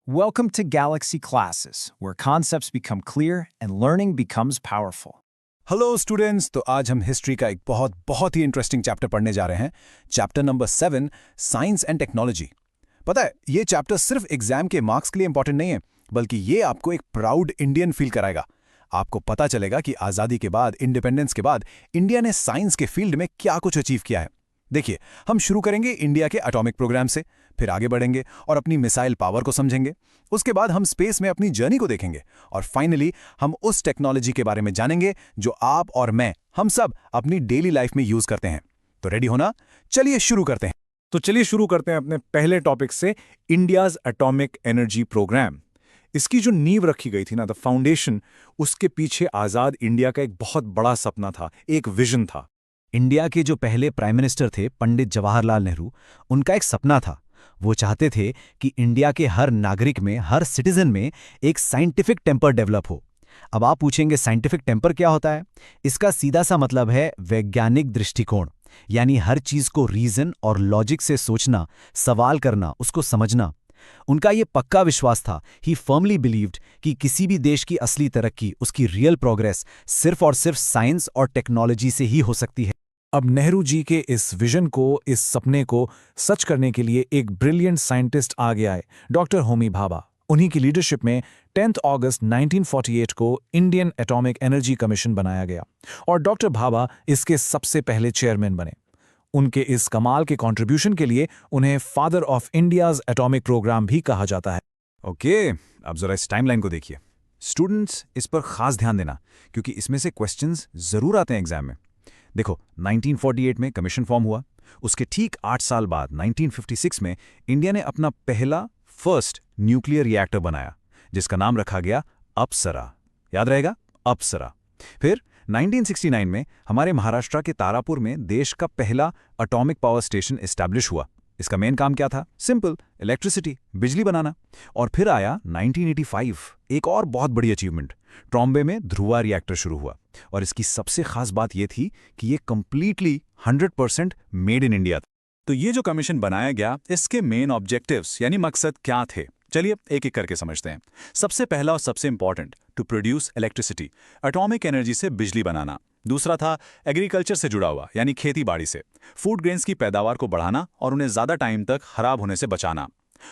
Welcome to Galaxy Classes, where concepts become clear and learning becomes powerful. Hello students, तो आज हम history का एक बहुत ही इंटरेस्टिंग चैप्टर पढ़ने जा रहे हैं। Chapter number 7, science and technology. पता है, ये चैप्टर सिर्फ एग्जाम के मार्क्स के लिए इंपॉर्टेंट नहीं है, बल्कि ये आपको एक प्राउड इंडियन फील कराएगा। आपको पता चलेगा कि आज़ादी के बाद, इंडिपेंडेंस के बाद इंडिया ने साइंस के फील्ड में क्या कुछ अचीव किया है। देखिए, हम शुरू करेंगे इंडिया के एटॉमिक प्रोग्राम से, फिर आगे बढ़ेंगे और अपनी मिसाइल पावर को समझेंगे। उसके बाद हम स्पेस में अपनी जर्नी को देखेंगे और फाइनली हम उस टेक्नोलॉजी के बारे में जानेंगे जो आप और मैं, हम सब अपनी डेली लाइफ में यूज करते हैं। तो रेडी होना, चलिए शुरू करते हैं। तो चलिए शुरू करते हैं अपने पहले टॉपिक से, इंडियाज एटॉमिक एनर्जी प्रोग्राम। इसकी जो नींव रखी गई थी ना, द फाउंडेशन, उसके पीछे आजाद इंडिया का एक बहुत बड़ा सपना था, एक विजन था। इंडिया के जो पहले प्राइम मिनिस्टर थे पंडित जवाहरलाल नेहरू, उनका एक सपना था। वो चाहते थे कि इंडिया के हर नागरिक में, हर सिटीजन में एक साइंटिफिक टेम्पर डेवलप हो। अब आप पूछेंगे साइंटिफिक टेम्पर क्या होता है? इसका सीधा सा मतलब है वैज्ञानिक दृष्टिकोण, यानी हर चीज को रीजन और लॉजिक से सोचना, सवाल करना, उसको समझना। उनका ये पक्का विश्वास था, ही फर्मली बिलीव्ड, कि किसी भी देश की असली तरक्की, उसकी रियल प्रोग्रेस सिर्फ और सिर्फ साइंस और टेक्नोलॉजी से ही हो सकती है। अब नेहरू जी के इस विजन को, इस सपने को सच करने के लिए एक ब्रिलियंट साइंटिस्ट आगे आए, डॉक्टर होमी भाभा। उन्हीं की लीडरशिप में 10 अगस्त 1948 को इंडियन एटॉमिक एनर्जी कमीशन बनाया गया और डॉक्टर भाभा इसके सबसे पहले चेयरमैन बने। उनके इस कमाल के कंट्रीब्यूशन के लिए उन्हें father of India's atomic programme भी कहा जाता है। ओके, अब जरा इस टाइमलाइन को देखिए। स्टूडेंट्स, इस पर खास ध्यान देना, क्योंकि इसमें से क्वेश्चंस जरूर आते हैं एग्जाम में। देखो, 1948 में कमीशन फॉर्म हुआ। उसके ठीक 8 साल बाद 1956 में इंडिया ने अपना पहला फर्स्ट न्यूक्लियर रिएक्टर बनाया, जिसका नाम रखा गया अप्सरा। याद रहेगा, अप्सरा। फिर 1969 में हमारे महाराष्ट्र के तारापुर में देश का पहला एटॉमिक पावर स्टेशन एस्टैब्लिश हुआ। इसका मेन काम क्या था? सिंपल, इलेक्ट्रिसिटी, बिजली बनाना। और फिर आया 1985, एक और बहुत बड़ी अचीवमेंट, ट्रॉम्बे में ध्रुवा रिएक्टर शुरू हुआ। और इसकी सबसे खास बात यह थी कि ये कंप्लीटली 100% मेड इन इंडिया था। तो ये जो कमीशन बनाया गया, इसके मेन ऑब्जेक्टिव्स यानी मकसद क्या थे? चलिए एक एक करके समझते हैं। सबसे पहला और सबसे important, to produce electricity, atomic energy से बिजली बनाना। दूसरा था एग्रीकल्चर से जुड़ा हुआ, यानी खेती बाड़ी से फूड ग्रेन्स की पैदावार को बढ़ाना और उन्हें ज़्यादा टाइम तक खराब होने से बचाना।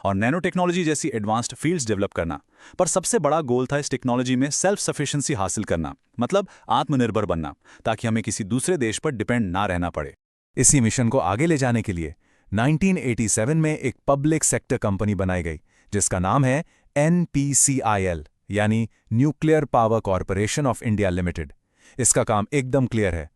और नैनो टेक्नोलॉजी जैसी एडवांस्ड फील्ड्स डेवलप करना। पर सबसे बड़ा गोल था इस टेक्नोलॉजी में सेल्फ सफिशिएंसी हासिल करना, मतलब आत्मनिर्भर बनना, ताकि हमें किसी दूसरे देश पर डिपेंड ना रहना पड़े। इसी मिशन को आगे ले जाने के लिए 1987 में एक पब्लिक सेक्टर कंपनी बनाई गई, जिसका नाम है NPCIL, यानी nuclear power corporation of India limited. इसका काम एकदम क्लियर है,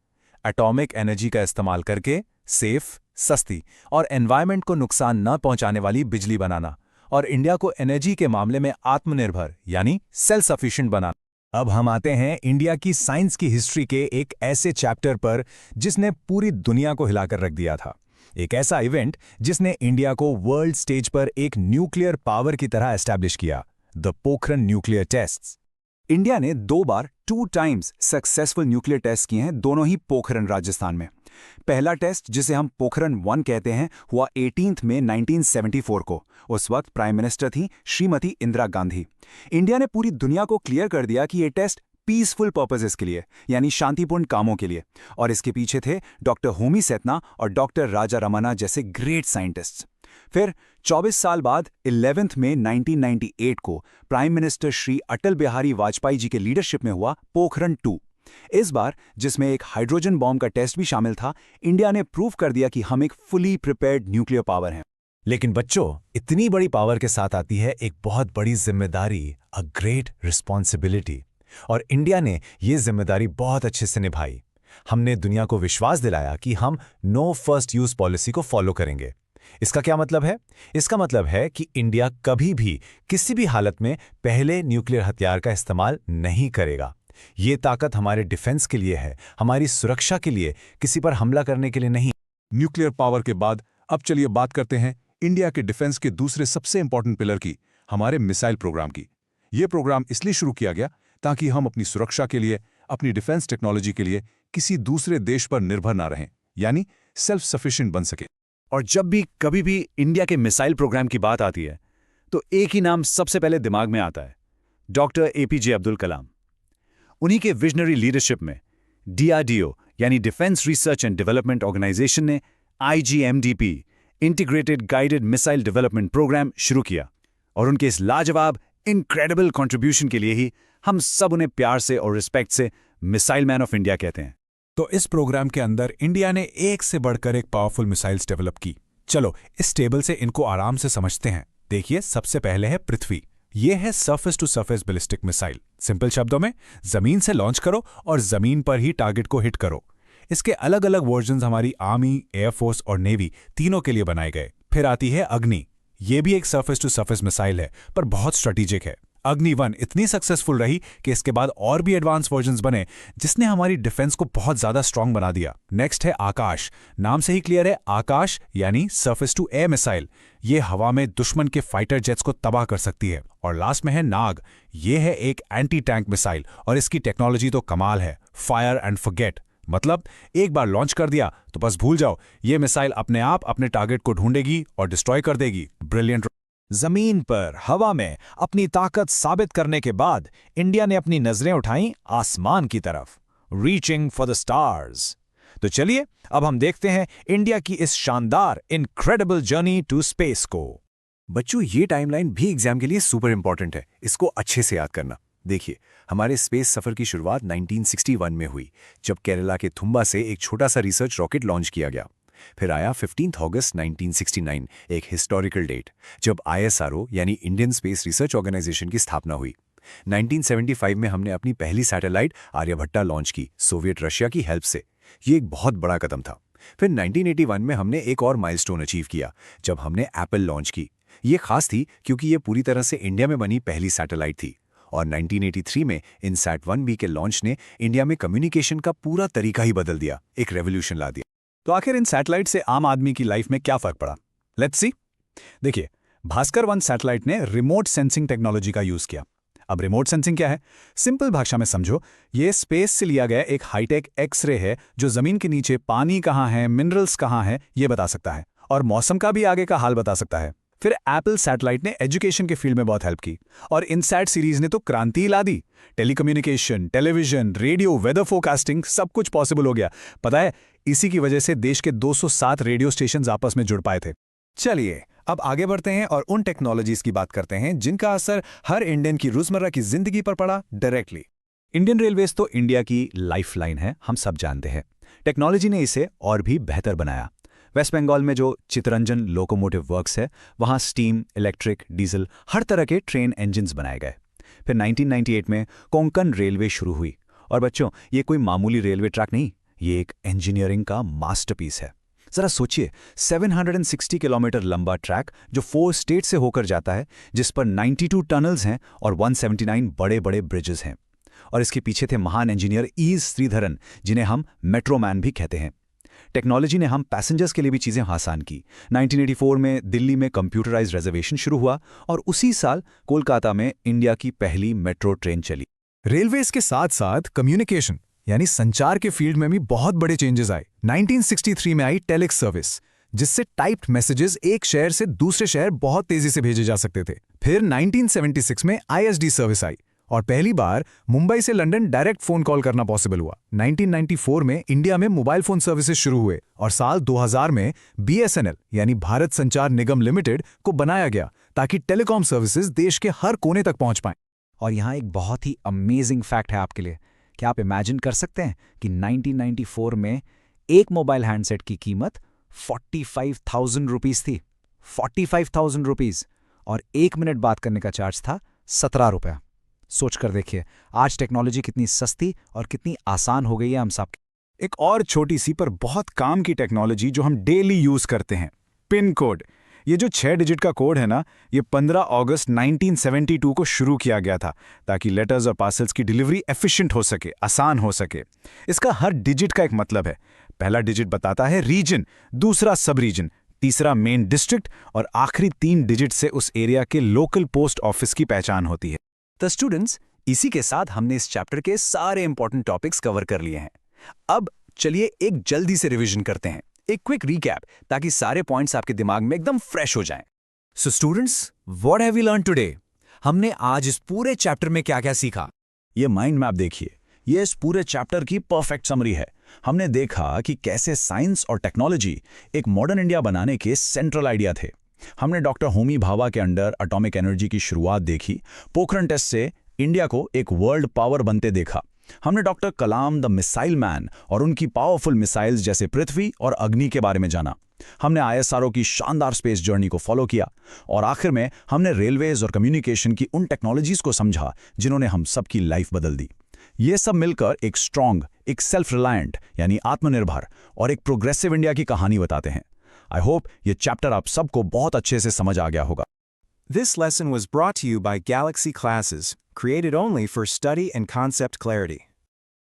एटॉमिक एनर्जी का इस्तेमाल करके सेफ, सस्ती और एनवायरनमेंट को नुकसान न पहुंचाने वाली बिजली बनाना और इंडिया को एनर्जी के मामले में आत्मनिर्भर यानी सेल्फ सफिशिएंट बनाना। अब हम आते हैं इंडिया की साइंस की हिस्ट्री के एक ऐसे चैप्टर पर जिसने पूरी दुनिया को हिलाकर रख दिया था। एक ऐसा इवेंट जिसने इंडिया को वर्ल्ड स्टेज पर एक न्यूक्लियर पावर की तरह एस्टैब्लिश किया, the Pokhran nuclear tests. India ने 2 बार 2 टाइम्स सक्सेसफुल न्यूक्लियर टेस्ट किए हैं, दोनों ही पोखरण राजस्थान में। पहला टेस्ट, जिसे हम पोखरण 1 कहते हैं, हुआ 18 मई 1974 को। उस वक्त प्राइम मिनिस्टर थी श्रीमती इंदिरा गांधी। इंडिया ने पूरी दुनिया को क्लियर कर दिया कि ये टेस्ट पीसफुल पर्पसेस के लिए, यानी शांतिपूर्ण कामों के लिए, और इसके पीछे थे डॉक्टर होमी सेतना और डॉक्टर राजा रमन्ना जैसे ग्रेट साइंटिस्ट्स। फिर 24 साल बाद 11 मई 1998 को प्राइम मिनिस्टर श्री अटल बिहारी वाजपेयी जी के लीडरशिप में हुआ पोखरण 2। इस बार, जिसमें एक हाइड्रोजन बॉम्ब का टेस्ट भी शामिल था, इंडिया ने प्रूव कर दिया कि हम एक फुली प्रिपेयर्ड न्यूक्लियर पावर हैं। लेकिन बच्चों, इतनी बड़ी पावर के साथ आती है एक बहुत बड़ी जिम्मेदारी, अ ग्रेट रिस्पॉन्सिबिलिटी। और इंडिया ने ये जिम्मेदारी बहुत अच्छे से निभाई। हमने दुनिया को विश्वास दिलाया कि हम नो फर्स्ट यूज पॉलिसी को फॉलो करेंगे। इसका क्या मतलब है? इसका मतलब है कि इंडिया कभी भी, किसी भी हालत में पहले न्यूक्लियर हथियार का इस्तेमाल नहीं करेगा। ये ताकत हमारे डिफेंस के लिए है, हमारी सुरक्षा के लिए, किसी पर हमला करने के लिए नहीं। न्यूक्लियर पावर के बाद अब चलिए बात करते हैं इंडिया के डिफेंस के दूसरे सबसे इंपॉर्टेंट पिलर की, हमारे मिसाइल प्रोग्राम की। ये प्रोग्राम इसलिए शुरू किया गया ताकि हम अपनी सुरक्षा के लिए, अपनी डिफेंस टेक्नोलॉजी के लिए किसी दूसरे देश पर निर्भर ना रहें, यानी सेल्फ सफिशिएंट बन सके। और जब भी कभी भी इंडिया के मिसाइल प्रोग्राम की बात आती है, तो एक ही नाम सबसे पहले दिमाग में आता है, डॉक्टर एपीजे अब्दुल कलाम। उन्हीं के विजनरी लीडरशिप में DRDO यानी defence research and development organisation ने IGMDP integrated guided missile development programme शुरू किया, और उनके इस लाजवाब इनक्रेडिबल कंट्रीब्यूशन के लिए ही हम सब उन्हें प्यार से और रिस्पेक्ट से मिसाइल मैन ऑफ इंडिया कहते हैं। तो इस प्रोग्राम के अंदर इंडिया ने एक से बढ़कर एक पावरफुल मिसाइल्स डेवलप की। चलो इस टेबल से इनको आराम से समझते हैं। देखिए, सबसे पहले है पृथ्वी। ये है surface to surface ballistic missile. Simple शब्दों में, जमीन से लॉन्च करो और जमीन पर ही टारगेट को हिट करो। इसके अलग अलग वर्जन्स हमारी आर्मी, एयरफोर्स और नेवी तीनों के लिए बनाए गए। फिर आती है अग्नि। ये भी एक सरफेस टू सरफेस मिसाइल है, पर बहुत स्ट्रेटेजिक है। अग्नि 1 इतनी सक्सेसफुल रही कि इसके बाद और भी एडवांस वर्जन्स बने, जिसने हमारी डिफेंस को बहुत ज्यादा स्ट्रांग बना दिया। नेक्स्ट है आकाश। नाम से ही क्लियर है, आकाश यानी सरफेस टू एयर मिसाइल। ये हवा में दुश्मन के फाइटर जेट्स को तबाह कर सकती है। और लास्ट में है नाग। ये है एक एंटी टैंक मिसाइल, और इसकी टेक्नोलॉजी तो कमाल है। फायर एंड फॉरगेट, मतलब एक बार लॉन्च कर दिया तो बस भूल जाओ, ये मिसाइल अपने आप अपने टारगेट को ढूंढेगी और डिस्ट्रॉय कर देगी। ब्रिलियंट। जमीन पर, हवा में अपनी ताकत साबित करने के बाद इंडिया ने अपनी नजरें उठाईं आसमान की तरफ, रीचिंग फॉर द स्टार्स। तो चलिए अब हम देखते हैं इंडिया की इस शानदार इनक्रेडिबल जर्नी टू स्पेस को। बच्चों, ये टाइमलाइन भी एग्जाम के लिए सुपर इंपॉर्टेंट है, इसको अच्छे से याद करना। देखिए, हमारे स्पेस सफर की शुरुआत 1961 में हुई, जब केरला के थुम्बा से एक छोटा सा रिसर्च रॉकेट लॉन्च किया गया। फिर आया 15 अगस्त 1969, एक हिस्टोरिकल डेट, जब ISRO यानी इंडियन स्पेस रिसर्च ऑर्गेनाइजेशन की स्थापना हुई। 1975 में हमने अपनी पहली सैटेलाइट आर्यभट्टा लॉन्च की, सोवियत रशिया की हेल्प से। ये एक बहुत बड़ा कदम था। फिर 1981 में हमने एक और माइलस्टोन अचीव किया, जब हमने एप्पल लॉन्च की। ये खास थी क्योंकि ये पूरी तरह से इंडिया में बनी पहली सैटेलाइट थी। और 1983 में INSAT-1B के लॉन्च ने इंडिया में कम्युनिकेशन का पूरा तरीका ही बदल दिया, एक रेवोल्यूशन ला दिया। तो आखिर इन सैटेलाइट से आम आदमी की लाइफ में क्या फर्क पड़ा? Let's see. देखिए, भास्कर 1 सैटेलाइट ने रिमोट सेंसिंग टेक्नोलॉजी का यूज किया। अब रिमोट सेंसिंग क्या है? सिंपल भाषा में समझो, ये स्पेस से लिया गया एक हाईटेक एक्सरे है जो जमीन के नीचे पानी कहाँ है, मिनरल्स कहाँ है, ये बता सकता है, और मौसम का भी आगे का हाल बता सकता है। फिर एप्पल सैटेलाइट ने एजुकेशन के फील्ड में बहुत हेल्प की, और इनसैट सीरीज ने तो क्रांति ही ला दी। Telecommunication, television, radio, weather forecasting, सब कुछ पॉसिबल हो गया। पता है, इसी की वजह से देश के 207 रेडियो स्टेशंस आपस में जुड़ पाए थे। चलिए अब आगे बढ़ते हैं और उन टेक्नोलॉजीज की बात करते हैं जिनका असर हर इंडियन की रोजमर्रा की जिंदगी पर पड़ा डायरेक्टली। इंडियन रेलवेज तो इंडिया की लाइफलाइन है, हम सब जानते हैं। टेक्नोलॉजी ने इसे और भी बेहतर बनाया। वेस्ट बंगाल में जो चितरंजन लोकोमोटिव वर्क्स है, वहाँ स्टीम, इलेक्ट्रिक, डीजल हर तरह के ट्रेन इंजन्स बनाए गए। फिर 1998 में कोंकण रेलवे शुरू हुई। और बच्चों, ये कोई मामूली रेलवे ट्रैक नहीं, ये एक इंजीनियरिंग का मास्टरपीस है। जरा सोचिए, 760 किलोमीटर लंबा ट्रैक जो 4 स्टेट से होकर जाता है, जिस पर 92 टनल्स हैं और 179 बड़े बड़े ब्रिजेस हैं। और इसके पीछे थे महान इंजीनियर E. श्रीधरन, जिन्हें हम मेट्रो मैन भी कहते हैं। टेक्नोलॉजी ने हम पैसेंजर्स के लिए भी चीज़ें आसान की। 1984 में दिल्ली में कंप्यूटराइज्ड रिजर्वेशन शुरू हुआ, और उसी साल कोलकाता में इंडिया की पहली मेट्रो ट्रेन चली। रेलवेज के साथ साथ कम्युनिकेशन यानी संचार के फील्ड में भी बहुत बड़े चेंजेस आए। 1963 में आई टेलेक्स सर्विस, जिससे टाइप्ड मैसेजेस एक शहर से दूसरे शहर बहुत तेजी से भेजे जा सकते थे। फिर 1976 में ISD सर्विस आई, और पहली बार मुंबई से लंदन डायरेक्ट फोन कॉल करना पॉसिबल हुआ। 1994 में इंडिया में मोबाइल फोन सर्विसेज शुरू हुए, और साल 2000 में BSNL यानी भारत संचार निगम लिमिटेड को बनाया गया, ताकि टेलीकॉम सर्विसेज देश के हर कोने तक पहुंच पाएं। और यहाँ एक बहुत ही अमेजिंग फैक्ट है आपके लिए। क्या आप इमेजिन कर सकते हैं कि 1994 में एक मोबाइल हैंडसेट की कीमत 45,000 रुपीज़ थी। 45,000 रुपीज़, और 1 मिनट बात करने का चार्ज था 17 रुपये। सोच कर देखिए, आज टेक्नोलॉजी कितनी सस्ती और कितनी आसान हो गई है हम सब। एक और छोटी सी पर बहुत काम की टेक्नोलॉजी जो हम डेली यूज़ करते हैं, पिन कोड। ये जो 6 डिजिट का कोड है ना, ये 15 अगस्त 1972 को शुरू किया गया था, ताकि लेटर्स और पार्सल्स की डिलीवरी एफिशिएंट हो सके, आसान हो सके। इसका हर डिजिट का एक मतलब है। पहला डिजिट बताता है रीजन, दूसरा सब रीजन, तीसरा मेन डिस्ट्रिक्ट, और आखिरी 3 डिजिट से उस एरिया के लोकल पोस्ट ऑफिस की पहचान होती है। तो स्टूडेंट्स, इसी के साथ हमने इस चैप्टर के सारे इंपॉर्टेंट टॉपिक्स कवर कर लिए हैं। अब चलिए एक जल्दी से रिवीजन करते हैं, एक क्विक रीकैप, ताकि सारे पॉइंट्स आपके दिमाग में एकदम फ्रेश हो जाएं। So students, what have we learn today? हमने आज इस पूरे चैप्टर में क्या-क्या सीखा? ये माइंड मैप देखिए, ये इस पूरे चैप्टर की परफेक्ट समरी है। हमने देखा कि कैसे साइंस और टेक्नोलॉजी एक मॉडर्न इंडिया बनाने के सेंट्रल आइडिया थे। हमने डॉक्टर होमी भाभा के अंडर एटॉमिक एनर्जी की शुरुआत देखी, पोखरण टेस्ट से इंडिया को एक वर्ल्ड पावर बनते देखा। हमने doctor Kalam the missile man और उनकी पावरफुल मिसाइल्स जैसे पृथ्वी और अग्नि के बारे में जाना। हमने ISRO की शानदार स्पेस जर्नी को फॉलो किया और आखिर में हमने रेलवेज और कम्युनिकेशन की उन टेक्नोलॉजीज को समझा जिन्होंने हम सबकी लाइफ बदल दी। ये सब मिलकर एक स्ट्रॉन्ग, एक सेल्फ रिलायंट यानी आत्मनिर्भर और एक प्रोग्रेसिव इंडिया की कहानी बताते हैं। आई होप ये चैप्टर आप सबको बहुत अच्छे से समझ आ गया होगा। This lesson was brought to you by Galaxy Classes, created only for study and concept clarity.